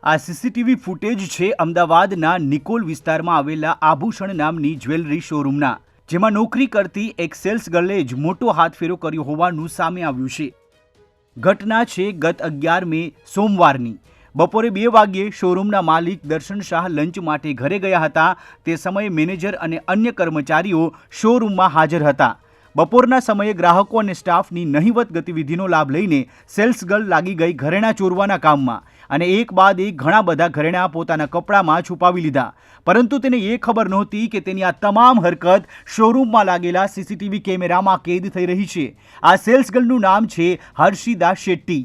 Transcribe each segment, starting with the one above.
આ CCTV footage છે અમદાવાદના નિકોલ વિસ્તારમાં આવેલા આભૂષણ નામની જ્વેલરી શોરૂમના, જેમાં નોકરી કરતી એક સેલ્સ ગર્લે જ મોટો હાથફેરો કર્યો હોવાનું સામે આવ્યું છે। ઘટના છે ગત 11 મે સોમવારની બપોરે 2 વાગ્યે શોરૂમના માલિક દર્શન શાહ લંચ માટે ઘરે ગયા હતા। તે સમયે મેનેજર અને અન્ય કર્મચારીઓ શોરૂમમાં હાજર હતા। બપોરના સમયે ગ્રાહકો અને સ્ટાફની નહિવત ગતિવિધિનો લાભ લઈને સેલ્સ ગર્લ લાગી ગઈ ઘરેણાં ચોરવાના કામમાં અને એક બાદ એક ઘણા બધા ઘરેણાં પોતાના કપડામાં છુપાવી લીધા। પરંતુ તેને એ ખબર નહોતી કે તેની આ તમામ હરકત શોરૂમમાં લાગેલા સીસીટીવી કેમેરામાં કેદ થઈ રહી છે। આ સેલ્સ ગર્લનું નામ છે હર્ષિદા શેટ્ટી।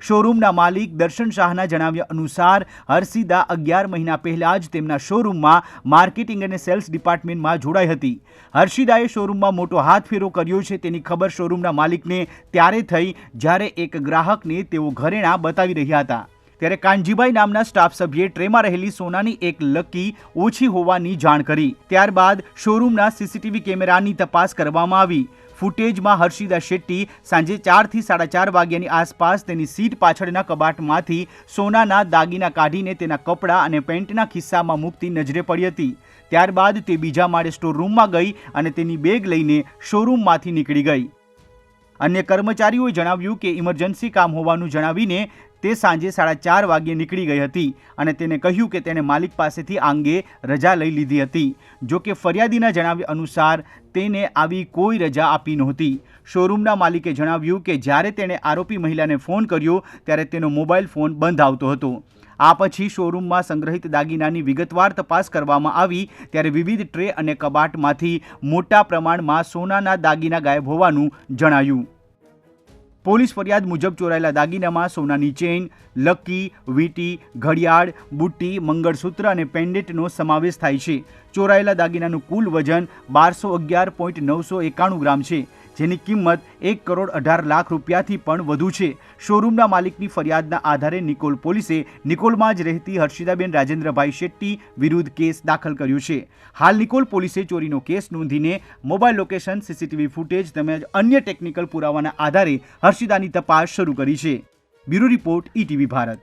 શોરૂમના માલિક દર્શન શાહના જણાવ્યા અનુસાર હર્ષિદા 11 મહિના પહેલા જ તેમના શોરૂમમાં માર્કેટિંગ અને સેલ્સ ડિપાર્ટમેન્ટમાં જોડાઈ હતી। હર્ષિદાએ શોરૂમમાં મોટો હાથફેરો કર્યો છે તેની ખબર શોરૂમના માલિકને ત્યારે થઈ જ્યારે એક ગ્રાહકને તેઓ ઘરેણાં બતાવી રહ્યા હતા। ત્યારે કાનજીભાઈ નામના સ્ટાફ સભ્યે ટ્રેમાં રહેલી સોનાની એક લકી ઓછી હોવાની જાણ કરી। ત્યારબાદ શોરૂમના સીસીટીવી કેમેરાની તપાસ કરવામાં આવી। ફૂટેજમાં હર્ષિદા શેટ્ટી સાંજે 4 થી 4:30 વાગ્યાની આસપાસ તેની સીટ પાછળના કબાટમાંથી સોનાના દાગીના કાઢીને તેના કપડાં અને પેન્ટના ખિસ્સામાં મૂકતી નજરે પડી હતી। ત્યારબાદ તે બીજા માળે સ્ટોર રૂમમાં ગઈ અને તેની બેગ લઈને શોરૂમમાંથી નીકળી ગઈ। અન્ય કર્મચારીઓએ જણાવ્યું કે ઇમરજન્સી કામ હોવાનું જણાવીને તે સાંજે 4:30 વાગ્યે નીકળી ગઈ હતી અને તેને કહ્યું કે તેણે માલિક પાસેથી આ અંગે રજા લઈ લીધી હતી। જો કે ફરિયાદીના જણાવ્યા અનુસાર તેને આવી કોઈ રજા આપી નહોતી। શોરૂમના માલિકે જણાવ્યું કે જ્યારે તેણે આરોપી મહિલાને ફોન કર્યો ત્યારે તેનો મોબાઈલ ફોન બંધ આવતો હતો। આ પછી શોરૂમમાં સંગ્રહિત દાગીનાની વિગતવાર તપાસ કરવામાં આવી ત્યારે વિવિધ ટ્રે અને કબાટમાંથી મોટા પ્રમાણમાં સોનાના દાગીના ગાયબ હોવાનું જણાયું। પોલીસ ફરિયાદ મુજબ ચોરાયેલા દાગીનામાં સોનાની ચેઇન, લકી, વીંટી, ઘડિયાળ, બુટ્ટી, મંગળસૂત્ર અને પેન્ડેન્ટનો સમાવેશ થાય છે। ચોરાયેલા દાગીનાનું કુલ વજન 1211.991 ગ્રામ છે, જેની કિંમત 1,18,00,000 રૂપિયાથી પણ વધુ છે। શોરૂમના માલિકની ફરિયાદના આધારે નિકોલ પોલીસે નિકોલમાં જ રહેતી હર્ષિદાબેન રાજેન્દ્રભાઈ શેટ્ટી વિરુદ્ધ કેસ દાખલ કર્યો છે। હાલ નિકોલ પોલીસે ચોરીનો કેસ નોંધીને મોબાઈલ લોકેશન, સીસીટીવી ફૂટેજ તેમજ અન્ય ટેકનિકલ પુરાવાના આધારે હર્ષિદાની તપાસ શરૂ કરી છે। Bureau report, ETV Bharat.